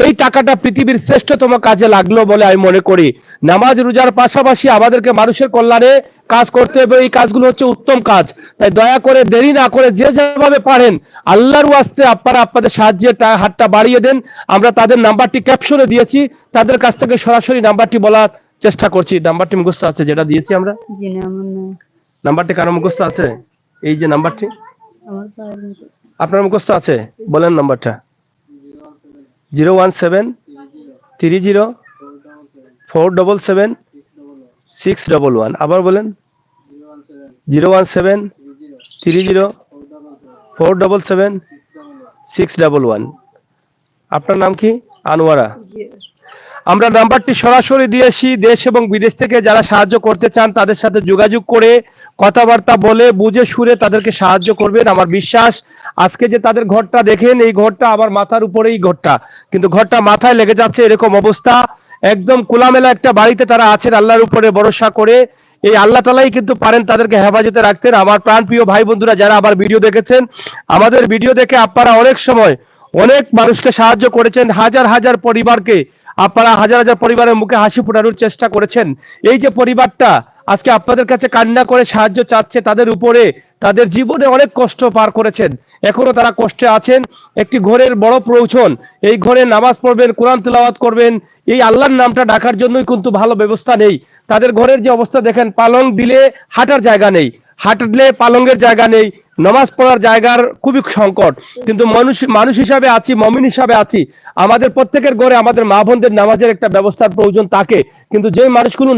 এই টাকাটা পৃথিবীর শ্রেষ্ঠতম কাজে লাগলো বলে আমি মনে করি। নামাজ রোজার পাশাপাশি আমাদেরকে মানুষের কল্যাণে কাজ করতে হবে, এই কাজগুলো হচ্ছে উত্তম কাজ। তাই দয়া করে দেরি না করে যে যেভাবে পারেন আল্লাহর ওয়াস্তে আপনারা আপনাদের সাহায্যের হাতটা বাড়িয়ে দেন। আমরা তাদের নাম্বারটি ক্যাপশনে দিয়েছি, তাদের কাছ থেকে সরাসরি নাম্বারটি বলার চেষ্টা করছি। নাম্বারটি মুখস্থ আছে যেটা দিয়েছি আমরা? জি না, আমার না। নাম্বারটি কারো মুখস্থ আছে? এই যে নাম্বারটি আমার বাবার মুখস্থ। আপনার মুখস্থ আছে? বলেন নাম্বারটা। 01730477611। আবার বলেন। 01730477611। আপনার নাম কি? আনোয়ারা। আমরা নাম্বারটি সরাসরি দিয়েছি। দেশ এবং বিদেশ থেকে যারা সাহায্য করতে চান তাদের সাথে যোগাযোগ করে কথাবার্তা বলে বুঝে সুরে তাদেরকে সাহায্য করবেন। আমার বিশ্বাস আজকে যে তাদের ঘরটা দেখেন, এই ঘরটা আমার মাথার উপরেই ঘরটা, কিন্তু ঘরটা মাথায় লেগে যাচ্ছে এরকম অবস্থা। একদম খোলামেলা একটা বাড়িতে তারা আছেন আল্লাহর উপরে ভরসা করে। এই আল্লাহ তালাই কিন্তু পারেন তাদেরকে হেফাজতে রাখতেন। আমার প্রাণপ্রিয় ভাই বন্ধুরা যারা আবার ভিডিও দেখেছেন, আমাদের ভিডিও দেখে আপনারা অনেক সময় অনেক মানুষকে সাহায্য করেছেন, হাজার হাজার পরিবারকে আপনারা হাজার হাজার পরিবারের মুখে হাসি ফোটানোর চেষ্টা করেছেন। এই যে পরিবারটা আজকে আপনাদের কাছে কান্না করে সাহায্য চাচ্ছে, তাদের উপরে তাদের জীবনে অনেক কষ্ট পার করেছেন, এখনো তারা কষ্টে আছেন। একটি ঘরের বড় প্রয়োজন, এই ঘরে নামাজ পড়বেন, কোরআন তেলাওয়াত করবেন, এই আল্লাহর নামটা ডাকার জন্যই কিন্তু ভালো ব্যবস্থা নেই। তাদের ঘরের যে অবস্থা দেখেন, পালং দিলে হাঁটার জায়গা নেই, হাঁটলে পালঙ্গের জায়গা নেই, নামাজ পড়ার জায়গার খুবই সংকট। কিন্তু মানুষ হিসাবে আছি, মমিন হিসাবে আছি, আমাদের প্রত্যেকের ঘরে আমাদের মা বোনদের নামাজের একটা ব্যবস্থার প্রয়োজন থাকে। কিন্তু যে মানুষগুলো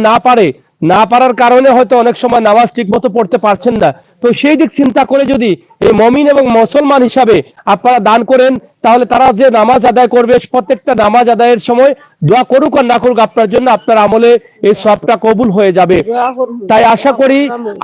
না পারার কারণে হয়তো অনেক সময় নামাজ ঠিক মতো পড়তে পারছেন না। তো সেই দিক চিন্তা করে যদি এই মমিন এবং মুসলমান হিসাবে আপনারা দান করেন, তাহলে তারা যে নামাজ আদায় করবে, প্রত্যেকটা নামাজ আদায়ের সময় দোয়া করুক আর না করুক, আপনার জন্য আপনার আমলে এই সবটা কবুল হয়ে যাবে। তাই আশা করি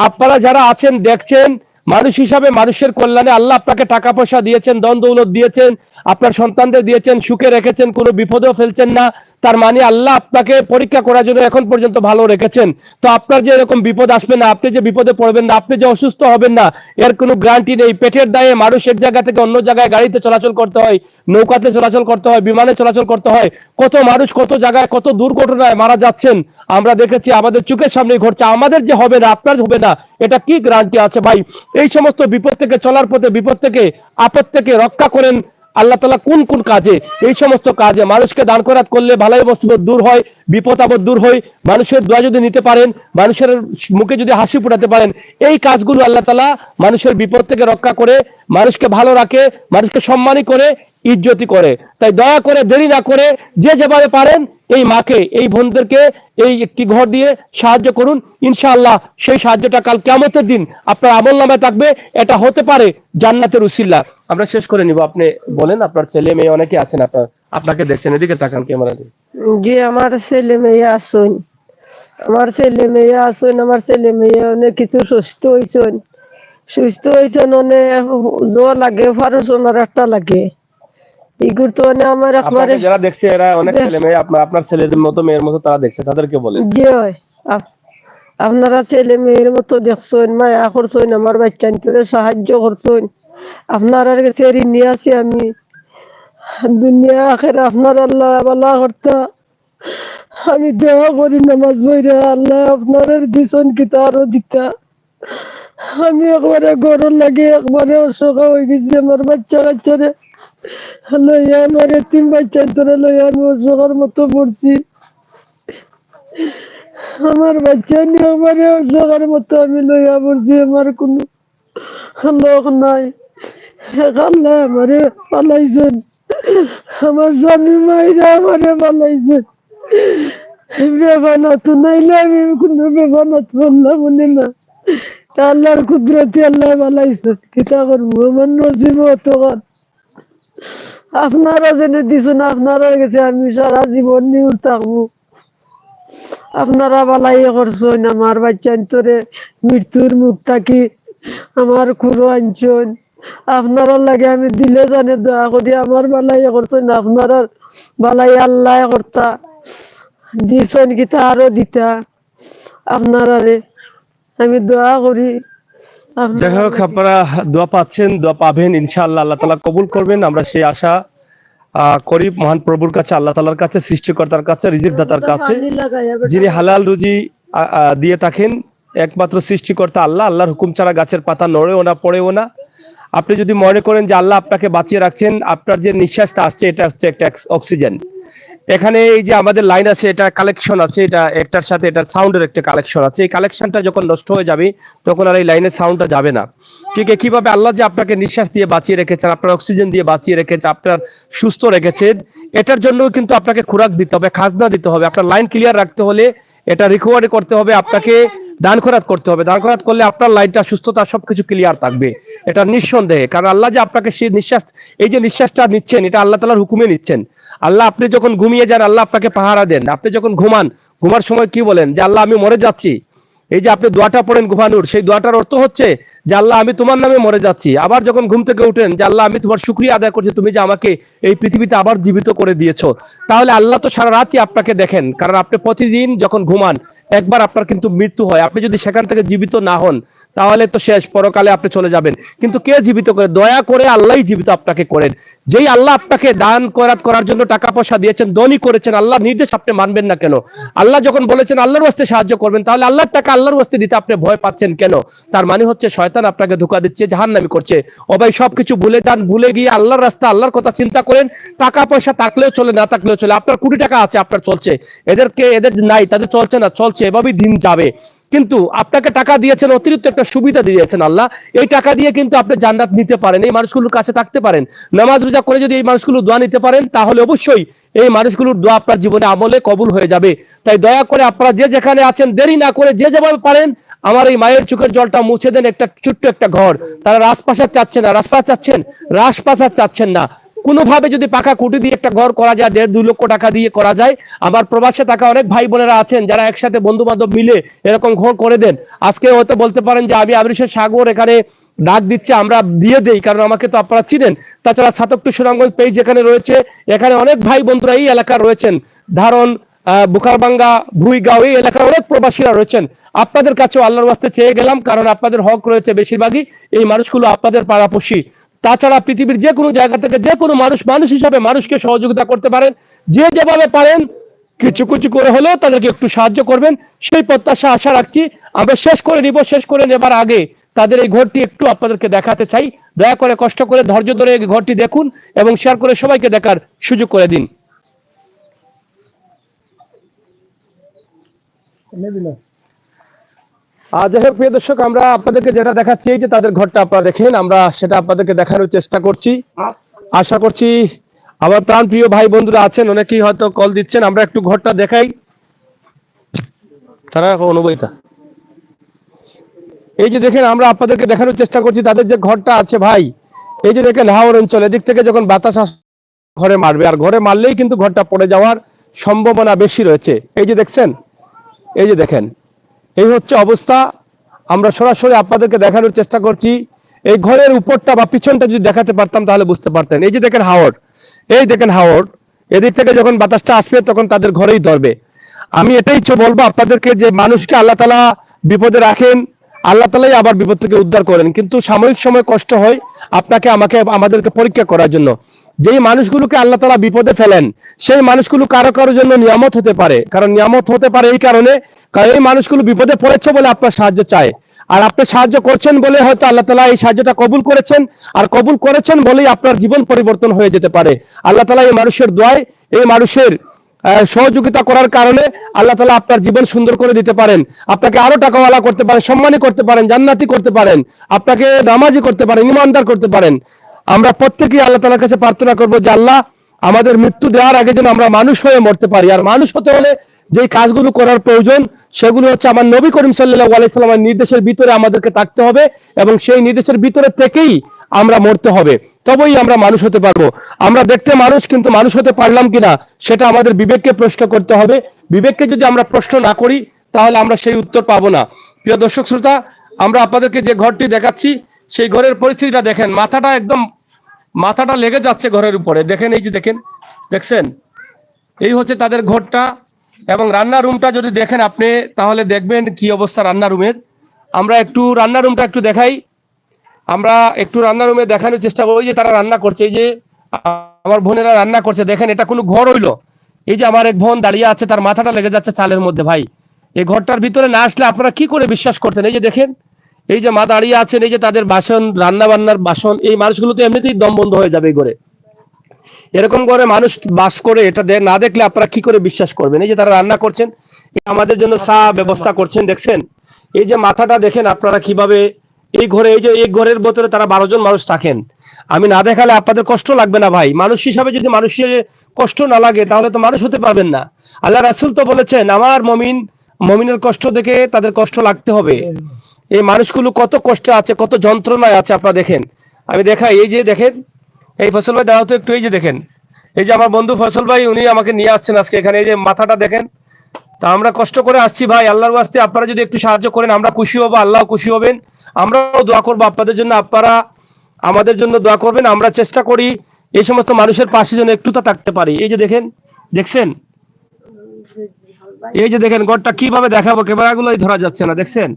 আপনারা যারা আছেন দেখছেন, মানুষ হিসাবে মানুষের কল্যাণে আল্লাহ আপনাকে টাকা পয়সা দিয়েছেন, ধন দৌলত দিয়েছেন, আপনার সন্তানদের দিয়েছেন, সুখে রেখেছেন, কোনো বিপদেও ফেলছেন না, তার মানে আল্লাহ আপনাকে পরীক্ষা করার জন্য এখন পর্যন্ত ভালো রেখেছেন। তো আপনার যে এরকম বিপদ আসবে না, আপনি যে বিপদে পড়বেন না, আপনি যে অসুস্থ হবেন না, এর কোনো গ্যারান্টি নেই। পেটের দায়ে মানুষ এক জায়গা থেকে অন্য জায়গায় গাড়িতে চলাচল করতে হয়, নৌকাতে চলাচল করতে হয়, বিমানে চলাচল করতে হয়, কত মানুষ কত জায়গায় কত দুর্ঘটনায় মারা যাচ্ছেন আমরা দেখেছি, আমাদের চোখের সামনে ঘটছে। আমাদের যে হবে না, আপনার হবে না, এটা কি গ্যারান্টি আছে ভাই? এই সমস্ত বিপদ থেকে চলার পথে, বিপদ থেকে আপদ থেকে রক্ষা করেন আল্লাহ তাআলা কোন কোন কাজে? এই সমস্ত কাজে মানুষকে দান খয়রাত করলে ভালাই মুসিবত দূর হয়, বিপদ আপদ দূর হয়। মানুষের দোয়া যদি নিতে পারেন, মানুষের মুখে যদি হাসি ফোটাতে পারেন, এই কাজগুলো আল্লাহ তাআলা মানুষের বিপদ থেকে রক্ষা করে, মানুষকে ভালো রাখে, মানুষকে সম্মানী করে, ইজ্জতি করে। তাই দয়া করে দেরি না করে যে যেভাবে পারেন এই মাকে, এই বোনদেরকে এই একটি ঘর দিয়ে সাহায্য করুন। ইনশাআল্লাহ সেই সাহায্যটা কাল কিয়ামতের দিন আপনার আমলনামায় থাকবে। এটা হতে পারে জান্নাতের উসিলা। আমরা শেষ করে নিব। আপনি বলেন, আপনার ছেলে মেয়ে অনেকে আছেন, আপনাকে দেখছেন, এদিকে তাকান ক্যামেরা দিয়ে। যে আমার ছেলে মেয়ে আসুন, আমার ছেলে মেয়ে অনেক কিছু সুস্থ হয়েছেন অনেক জোয়া লাগে, ফারুসোনার একটা লাগে। এইগুলো তো আমার একবারে যারা দেখছে এরা অনেক ছেলে মেয়ে আপনার ছেলেদের মতো মেয়ের মতো তারা দেখছে, তাদেরকে বলেন। জি হয়, আপনারা ছেলে মেয়ের মতো দেখছেন, মায়া করছেন, আমার বাচ্চা সাহায্য করছেন। আপনার কাছে ঋণী আছি আমি, দুনিয়া আখের আপনার আল্লাহ বালা করতা। আমি দেওয়া করি নামাজ পড়া, আল্লাহ আপনার দিছেন কিতা আরো দিতা। আমি একবারে গরম লাগে, একবারে অসুখা হয়ে গেছি। আমার বাচ্চারে লইয়া, আমার এতিম বাচ্চা লইয়া আমি অসুখার মতো পড়ছি। আমার বাচ্চা নিয়ে আমার জায়গার মতো আমি লইয়া পড়ছি, আমার কোনো লোক নাই। আল্লাহ আমারে পালাইছেন, আমার স্বামী মাইরা আমারে পালাইছেন। বেবানাত নাইলে আমি কোনো বেবানাত বললাম মনে না। তা আল্লাহর কুদরতি আল্লাহ পালাইছেন, কিতা করবো, আমার নসিব অতখান। আপনারা জেনে দিছেন, আপনারা গেছে, আমি সারা জীবন নিউর থাকবো। আপনারা বালাই করছেন, আমার বাচ্চা তোরে মৃত্যুর মুখ থাকি আমার খুঁড়ো আনছেন। আপনারা লাগে আমি দিলে জানে দোয়া করি, আমার বালাই করছেন, আপনারা বালাই আল্লাহ কর্তা দিছেন, কিতা আরো দিতা আপনারা রে আমি দোয়া করি। যাই হোক, আপনারা দোয়া পাচ্ছেন, দোয়া পাবেন ইনশাআল্লাহ, আল্লাহ তাআলা কবুল করবেন, আমরা সেই আশা করি মহান প্রভুর কাছে, আল্লাহ তাআলার কাছে, সৃষ্টিকর্তার কাছে, রিজিক দাতার কাছে, যিনি হালাল রুজি দিয়ে থাকেন, একমাত্র সৃষ্টিকর্তা আল্লাহ। আল্লাহর হুকুম ছাড়া গাছের পাতা নড়েও না, পড়েও না। আপনি যদি মনে করেন যে আল্লাহ আপনাকে বাঁচিয়ে রাখছেন, আপনার যে নিঃশ্বাসটা আসছে এটা হচ্ছে একটা অক্সিজেন। এখানে এই যে আমাদের লাইন আছে, এটা কালেকশন আছে, এটা একটার সাথে এটার সাউন্ডের একটা কালেকশন আছে। এই কালেকশনটা যখন নষ্ট হয়ে যাবে তখন আর এই লাইনের সাউন্ডটা যাবে না। ঠিক কিভাবে আল্লাহ যে আপনাকে নিঃশ্বাস দিয়ে বাঁচিয়ে রেখেছেন, আপনার অক্সিজেন দিয়ে বাঁচিয়ে রেখেছেন, আপনার সুস্থ রেখেছেন, এটার জন্য কিন্তু আপনাকে খোরাক দিতে হবে, খাজনা দিতে হবে। আপনার লাইন ক্লিয়ার রাখতে হলে এটা রিকভারি করতে হবে, আপনাকে দান খরাত করতে হবে। দান খরাত করলে আপনার লাইনটা সুস্থতা সবকিছু ক্লিয়ার থাকবে, এটা নিঃসন্দেহে। কারণ আল্লাহ যে আপনাকে সেই নিঃশ্বাস, এই যে নিঃশ্বাসটা নিচ্ছেন, এটা আল্লাহ তাআলার হুকুমে নিচ্ছেন। আল্লাহ, আপনি যখন ঘুমিয়ে যান আল্লাহ আপনাকে পাহারা দেন। আপনি যখন ঘুমান, ঘুমার সময় কি বলেন যে আল্লাহ আমি মরে যাচ্ছি। এই যে আপনি দোয়াটা পড়েন ঘুমানোর, সেই দোয়াটার অর্থ হচ্ছে যে আল্লাহ আমি তোমার নামে মরে যাচ্ছি। আবার যখন ঘুম থেকে উঠেন যে আল্লাহ আমি তোমার শুকরিয়া আদায় করছি, তুমি যে আমাকে এই পৃথিবীতে আবার জীবিত করে দিয়েছো। তাহলে আল্লাহ তো সারা রাতই আপনাকে দেখেন, কারণ আপনি প্রতিদিন যখন ঘুমান একবার আপনার কিন্তু মৃত্যু হয়। আপনি যদি সেখান থেকে জীবিত না হন তাহলে তো শেষ, পরকালে আপনি চলে যাবেন। কিন্তু কে জীবিত করে? দয়া করে আল্লাহই জীবিত আপনাকে করেন। যেই আল্লাহ আপনাকে দান করার জন্য টাকা পয়সা দিয়েছেন, ধনী করেছেন, আল্লাহ নির্দেশ আপনি মানবেন না কেন? আল্লাহ যখন বলেছেন আল্লাহর ওয়াস্তে সাহায্য করবেন, তাহলে আল্লাহর টাকা আল্লাহর ওয়াস্তে দিতে আপনি ভয় পাচ্ছেন কেন? তার মানে হচ্ছে শয়তান আপনাকে ধোঁকা দিচ্ছে, জাহান্নামী করছে। ও ভাই, সবকিছু ভুলে যান, ভুলে গিয়ে আল্লাহর রাস্তা, আল্লাহর কথা চিন্তা করেন। টাকা পয়সা থাকলেও চলে, না থাকলেও চলে। আপনার কোটি টাকা আছে, আপনার চলছে, এদের নাই, তাদের চলছে না, চলছে, এভাবেই দিন যাবে। কিন্তু আপনাকে টাকা দিয়েছেন, অতিরিক্ত একটা সুবিধা দিয়েছেন আল্লাহ। এই টাকা দিয়ে কিন্তু আপনি জান্নাত নিতে পারেন, এই মানুষগুলোর কাছে থাকতে পারেন, নামাজ রোজা করে যদি এই মানুষগুলো দোয়া নিতে পারেন, তাহলে অবশ্যই এই মানুষগুলোর দোয়া আপনার জীবনে আমলে কবুল হয়ে যাবে। তাই দয়া করে আপনারা যে যেখানে আছেন, দেরি না করে যে যেভাবে পারেন আমার এই মায়ের চোখের জলটা মুছে দেন। একটা ছোট্ট একটা ঘর, তারা রাজপ্রাসাদ চাচ্ছেন না, রাজপ্রাসাদ চাচ্ছেন না। কোনোভাবে যদি পাকা কুটি দিয়ে একটা ঘর করা যায়, 1.5-2 লক্ষ টাকা দিয়ে করা যায়। আবার প্রবাসে থাকা অনেক ভাই বোনেরা আছেন যারা একসাথে বন্ধু বান্ধব মিলে এরকম ঘর করে দেন। আজকে হয়তো বলতে পারেন যে আমি আবরিশের সাগর এখানে ডাক দিচ্ছে, আমরা দিয়ে দেই, কারণ আমাকে তো আপনারা চিনেন। তাছাড়া সাতকটু সুনামগঞ্জ পেজ যেখানে রয়েছে, এখানে অনেক ভাই বন্ধুরা এই এলাকার রয়েছেন, ধারণ, বুখারবাঙ্গা, ভুইগাঁও, এই এলাকার অনেক প্রবাসীরা রয়েছেন। আপনাদের কাছেও আল্লাহর ওয়াস্তে চেয়ে গেলাম, কারণ আপনাদের হক রয়েছে বেশিরভাগই, এই মানুষগুলো আপনাদের পাড়াপড়শি। তাছাড়া পৃথিবীর যে কোনো জায়গা থেকে যে কোনো মানুষ হিসাবে মানুষকে সহযোগিতা করতে পারেন, যে যেভাবে পারেন কিছু কিছু করে হলেও তাদেরকে একটু সাহায্য করবেন, সেই প্রত্যাশা আশা রাখছি। আমরা শেষ করে নেবার আগে তাদের এই ঘরটি একটু আপনাদেরকে দেখাতে চাই। দয়া করে কষ্ট করে ধৈর্য ধরে এই ঘরটি দেখুন এবং শেয়ার করে সবাইকে দেখার সুযোগ করে দিন। যাই হোক, প্রিয় দর্শক, আমরা আপনাদেরকে যেটা দেখাচ্ছি, এই যে তাদের ঘরটা আপনারা দেখেন, আমরা সেটা আপনাদেরকে দেখানোর চেষ্টা করছি। আশা করছি আমার প্রাণ প্রিয় ভাই বন্ধুরা আছেন, অনেকেই হয়তো কল দিচ্ছেন। আমরা একটু ঘরটা দেখাই, তারা অনুভূতিটা এই যে দেখেন, আমরা আপনাদেরকে দেখানোর চেষ্টা করছি তাদের যে ঘরটা আছে ভাই। এই যে দেখেন, হাওর অঞ্চল, এদিক থেকে যখন বাতাস ঘরে মারবে, আর ঘরে মারলেই কিন্তু ঘরটা পড়ে যাওয়ার সম্ভাবনা বেশি রয়েছে। এই যে দেখছেন, এই যে দেখেন, এই হচ্ছে অবস্থা। আমরা সরাসরি আপনাদেরকে দেখানোর চেষ্টা করছি। এই ঘরের উপরটা বা পিছনটা যদি দেখাতে পারতাম তাহলে বুঝতে পারতেন। এই যে দেখেন হাওর, এই দেখেন হাওর, এদিক থেকে যখন বাতাসটা আসবে তখন তাদের ঘরেই ধরবে। আমি এটাই বলবো আপনাদেরকে যে মানুষকে আল্লাহ তাআলা বিপদে রাখেন, আল্লাহ তাআলাই আবার বিপদ থেকে উদ্ধার করেন, কিন্তু সাময়িক সময় কষ্ট হয় আপনাকে আমাদেরকে পরীক্ষা করার জন্য। যেই মানুষগুলোকে আল্লাহ তাআলা বিপদে ফেলেন, সেই মানুষগুলো কারো কারোর জন্য নিয়ামত হতে পারে। কারণ নিয়ামত হতে পারে এই কারণে, কারণ এই মানুষগুলো বিপদে পড়েছে বলে আপনার সাহায্য চায়, আর আপনি সাহায্য করছেন বলে হয়তো আল্লাহ তাআলা এই সাহায্যটা কবুল করেছেন, আর কবুল করেছেন বলেই আপনার জীবন পরিবর্তন হয়ে যেতে পারে। আল্লাহ তাআলা এই মানুষের দোয়ায়, এই মানুষের সহযোগিতা করার কারণে আল্লাহ তাআলা আপনার জীবন সুন্দর করে দিতে পারেন, আপনাকে আরো টাকাওয়ালা করতে পারেন, সম্মানী করতে পারেন, জান্নাতি করতে পারেন, আপনাকে নামাজি করতে পারেন, ইমানদার করতে পারেন। আমরা প্রত্যেকেই আল্লাহ তাআলার কাছে প্রার্থনা করব যে আল্লাহ আমাদের মৃত্যু দেওয়ার আগে যেন আমরা মানুষ হয়ে মরতে পারি। আর মানুষ হতে হলে যে কাজগুলো করার প্রয়োজন সেগুলো হচ্ছে আমার নবী করিম সাল্লাল্লাহু আলাইহি সাল্লামের নির্দেশের ভিতরে আমাদেরকে থাকতে হবে এবং সেই নির্দেশের ভিতরে থেকেই আমরা মরতে হবে, তবেই আমরা মানুষ হতে পারবো। আমরা দেখতে মানুষ, কিন্তু মানুষ হতে পারলাম কিনা সেটা আমাদের বিবেককে প্রশ্ন করতে হবে। বিবেককে যদি আমরা প্রশ্ন না করি তাহলে আমরা সেই উত্তর পাবো না। প্রিয় দর্শক শ্রোতা, আমরা আপনাদেরকে যে ঘরটি দেখাচ্ছি সেই ঘরের পরিস্থিতিটা দেখেন, মাথাটা লেগে যাচ্ছে ঘরের উপরে। দেখেন, এই যে দেখেন, দেখছেন, এই হচ্ছে তাদের ঘরটা। এবং রান্নার রুমটা যদি দেখেন আপনি তাহলে দেখবেন কি অবস্থা রান্নার রুমের। আমরা একটু রান্নার রুমটা একটু দেখাই, আমরা একটু রান্নার রুমে দেখানোর চেষ্টা করি। যে তারা রান্না করছে, এই যে আমার বোনেরা রান্না করছে, দেখেন এটা কোনো ঘর হইলো? এই যে আমার এক বোন দাঁড়িয়ে আছে, তার মাথাটা লেগে যাচ্ছে চালের মধ্যে। ভাই, এই ঘরটার ভিতরে না আসলে আপনারা কি করে বিশ্বাস করছেন? এই যে দেখেন, এই যে মা দাঁড়িয়ে আছেন, এই যে তাদের বাসন, রান্না বান্নার বাসন, এই মানুষগুলো তো এমনিতেই দম বন্ধ হয়ে যাবে এই ঘরে। এরকম করে মানুষ বাস করে, এটা না দেখলে আপনারা কি করে বিশ্বাস করবেন? এই যে তারা রান্না করছেন, আমাদের জন্য চা ব্যবস্থা করছেন, দেখছেন। এই যে মাথাটা দেখেন আপনারা কিভাবে এই ঘরে, এই যে এই ঘরের ভিতরে তারা 12 জন মানুষ থাকেন। আমি না দেখালে আপনাদের কষ্ট লাগবে না ভাই। মানুষ হিসাবে যদি মানুষের কষ্ট না লাগে তাহলে তো মানুষ হতে পারবেন না। আল্লাহ রাসূল তো বলেছেন, আমার মমিনের কষ্ট দেখে তাদের কষ্ট লাগতে হবে। এই মানুষগুলো কত কষ্টে আছে, কত যন্ত্রণায় আছে আপনারা দেখেন। আমি দেখাই, এই যে দেখেন, এই ফসল ভাই দাঁড়াও তো একটু। এই যে দেখেন, এই যে আমার বন্ধু ফসল ভাই, উনি আমাকে নিয়ে আসছেন আজকে এখানে। এই যে মাথাটা দেখেন। তা আমরা কষ্ট করে আসছি ভাই, আল্লাহর ওয়াস্তে আপনারা যদি একটু সাহায্য করেন আমরা খুশি হব, আল্লাহ খুশি হবেন, আমরাও দোয়া করবো আপনাদের জন্য, আপনারা আমাদের জন্য দোয়া করবেন। আমরা চেষ্টা করি এই সমস্ত মানুষের পাশে যেন একটু তা থাকতে পারি। এই যে দেখেন, দেখছেন, এই যে দেখেন ঘরটা কিভাবে দেখাবো, ক্যামেরাগুলোই ধরা যাচ্ছে না, দেখছেন।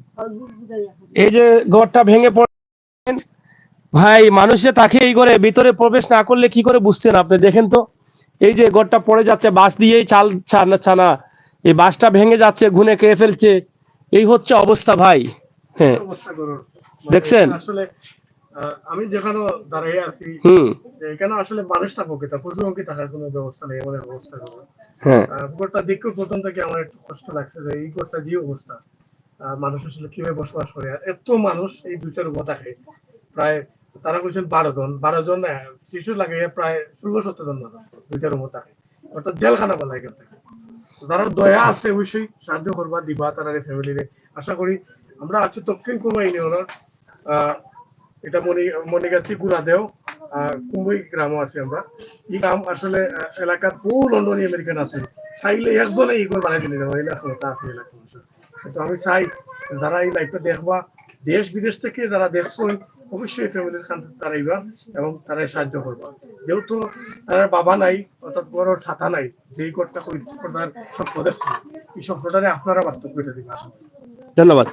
এই যে ঘরটা ভেঙে পড়ে ভাই, মানুষে তাকে এই করে ভিতরে প্রবেশ না করলে কি করে বুঝতেন আপনি? দেখেন তো, এই যে ঘরটা পড়ে যাচ্ছে, বাঁশ দিয়েই চাল ছানা, এই বাঁশটা ভেঙে যাচ্ছে, ঘুনে খেয়ে ফেলছে। এই হচ্ছে অবস্থা ভাই। হ্যাঁ, দেখছেন। আসলে আমি যেখানে দাঁড়িয়ে আছি, এখানে আসলে মানুষ থাকবো কিনা, পশু পাখি থাকার কোনো ব্যবস্থা নেই, আমাদের অবস্থা করবো। ঘরটা দেখে প্রথম থেকে আমার একটু কষ্ট লাগছে যে এই ঘরটা যে অবস্থা, মানুষ আসলে কিভাবে বসবাস করে। আর এত মানুষ এই দুইটার উপর থাকে, প্রায় তারা বলছেন 12 জন শিশু লাগে, প্রায় 16-17 জন মানুষ দুইটার উপর থাকে, অর্থাৎ জেলখানা বলা এখান থেকে। যারা দয়া আছে অবশ্যই সাহায্য করবা, দিবা তারা ফ্যামিলিরে। আশা করি আমরা আছি দক্ষিণ পূর্ব ইউনিয়নের, এটা মনিগাতি গুড়াদেও কুম্বই গ্রামও আছে আমরা। এই গ্রাম আসলে এলাকার বহু লন্ডন আমেরিকান আছে, চাইলে একজনে এই করে বানাই দিলে যাবো, এলাকা আছে এলাকা মানুষ। কিন্তু আমি চাই যারা এই লাইফটা দেখবা, দেশ বিদেশ থেকে যারা দেখছেন অবশ্যই ফ্যামিলির খান তারা ইবা এবং তারা সাহায্য করবা। যেহেতু তার বাবা নাই, অর্থাৎ বড় ছাতা নাই, যেই করটা স্বপ্ন দেখছে, এই স্বপ্নটারে আপনারা বাস্তব করে দিবেন আশা করি। ধন্যবাদ।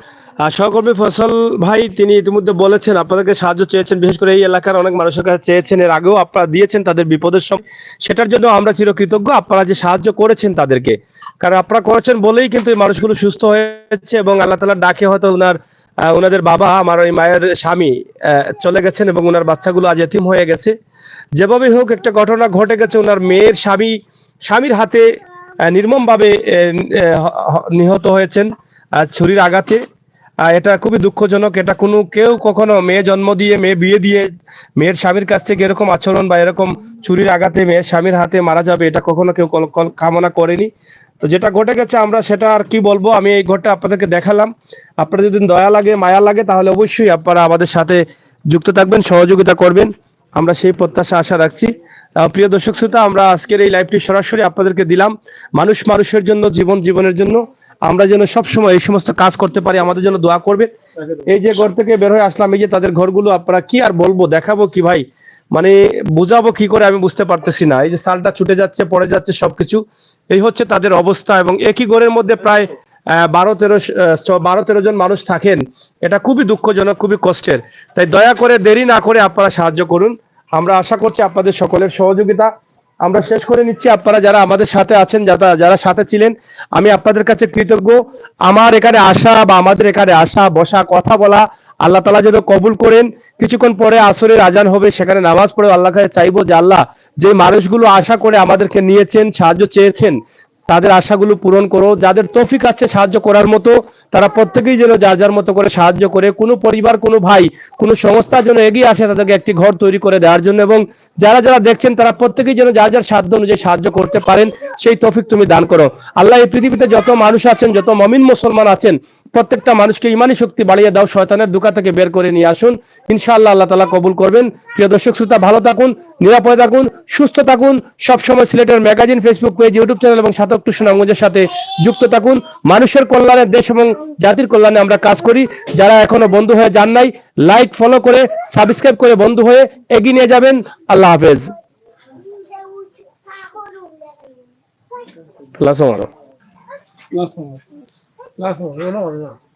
সহকর্মী ফসল ভাই, তিনি ইতিমধ্যে বলেছেন আপনাদেরকে সাহায্য চেয়েছেন, বিশেষ করে এই এলাকার অনেক মানুষের কাছে চেয়েছেন, এর আগেও আপনারা দিয়েছেন তাদের বিপদের সময়। সেটার জন্য আমরা চিরকৃতজ্ঞ, আপনারা যে সাহায্য করেছেন তাদেরকে। কারণ আপনারা করেছেন বলেই কিন্তু এই মানুষগুলো সুস্থ হয়েছে এবং আল্লাহ তাআলার ডাকে হয়তো ওনাদের বাবা, আমার ওই মায়ের স্বামী চলে গেছেন এবং ওনার বাচ্চাগুলো আজ এতিম হয়ে গেছে। যেভাবেই হোক একটা ঘটনা ঘটে গেছে, ওনার মেয়ের স্বামীর হাতে নির্মমভাবে নিহত হয়েছেন ছুরির আঘাতে। এটা খুবই দুঃখজনক। এটা কেউ কখনো মেয়ে জন্ম দিয়ে, মেয়ে বিয়ে দিয়ে মেয়ের স্বামীর কাছ থেকে এরকম আচরণ বা এরকম ছুরির আঘাতে মেয়ের স্বামীর হাতে মারা যাবে, এটা কখনো কেউ কামনা করেনি। তো যেটা ঘটে গেছে আমরা সেটা আর কি বলবো। আমি এই ঘরটা আপনাদেরকে দেখালাম। আপনাদের যদি দয়া লাগে, মায়া লাগে, তাহলে অবশ্যই আপনারা আমাদের সাথে যুক্ত থাকবেন, সহযোগিতা করবেন, আমরা সেই প্রত্যাশা আশা রাখছি। প্রিয় দর্শক শ্রোতা, আমরা আজকের এই লাইভটি সরাসরি আপনাদেরকে দিলাম মানুষের জন্য, জীবনের জন্য। আমরা যেন সবসময় এই সমস্ত কাজ করতে পারি, আমাদের জন্য দোয়া করবে। এই যে ঘর থেকে বের হয়ে আসলাম, এই যে তাদের ঘরগুলো, আপনারা কি আর বলবো, দেখাবো কি ভাই, মানে বুঝাবো কি করে আমি বুঝতে পারতেছি না। এই যে সালটা ছুটে যাচ্ছে, পড়ে যাচ্ছে সবকিছু, এই হচ্ছে তাদের অবস্থা। এবং একই ঘরের মধ্যে প্রায় 12-13 জন মানুষ থাকেন। এটা খুবই দুঃখজনক, খুবই কষ্টের। তাই দয়া করে দেরি না করে আপনারা সাহায্য করুন। আমরা আশা করছি আপনাদের সকলের সহযোগিতা। আমরা শেষ করে নিচ্ছি। আপনারা যারা আমাদের সাথে আছেন, যারা সাথে ছিলেন, আমি আপনাদের কাছে কৃতজ্ঞ। আমার এখানে আসা বা আমাদের এখানে আসা, বসা, কথা বলা আল্লাহ তাআলা যেন কবুল করেন। কিছুক্ষণ পরে আসরের আজান হবে, সেখানে নামাজ পড়ে আল্লাহর কাছে চাইবো যে আল্লাহ যে মানুষগুলো আশা করে আমাদেরকে নিয়েছেন, সাহায্য চেয়েছেন, তাদের আশাগুলো পূরণ করো। যাদের তৌফিক আছে সাহায্য করার মতো, তারা প্রত্যেকেই যেন যার যার মতো করে সাহায্য করে। কোনো পরিবার, কোনো ভাই, কোনো সংস্থা যেন এগিয়ে আসে তাদেরকে একটি ঘর তৈরি করে দেওয়ার জন্য, এবং যারা যারা দেখছেন তারা প্রত্যেকেই যেন যার যার সাধ্য অনুযায়ী সাহায্য করতে পারেন, সেই তৌফিক তুমি দান করো। আল্লাহ, এই পৃথিবীতে যত মানুষ আছেন, যত মুমিন মুসলমান আছেন, প্রত্যেকটা মানুষকে ইমানি শক্তি বাড়িয়ে দাও, শয়তানের দুকা থেকে বের করে নিয়ে আসুন। ইনশাআল্লাহ আল্লাহ তাআলা কবুল করবেন। প্রিয় দর্শক শ্রোতা, ভালো থাকুন, নিরাপদে থাকুন, সুস্থ থাকুন। সবসময় সিলেটের magazine, Facebook page, YouTube channel এবং সাতক সুনামগঞ্জের সাথে যুক্ত থাকুন। মানুষের কল্যাণে, দেশ এবং জাতির কল্যাণে আমরা কাজ করি। যারা এখনো বন্ধু হয়ে যান নাই, লাইক, ফলো করে, সাবস্ক্রাইব করে বন্ধু হয়ে এগিয়ে নিয়ে যাবেন। আল্লাহ হাফেজ। Plus Last one.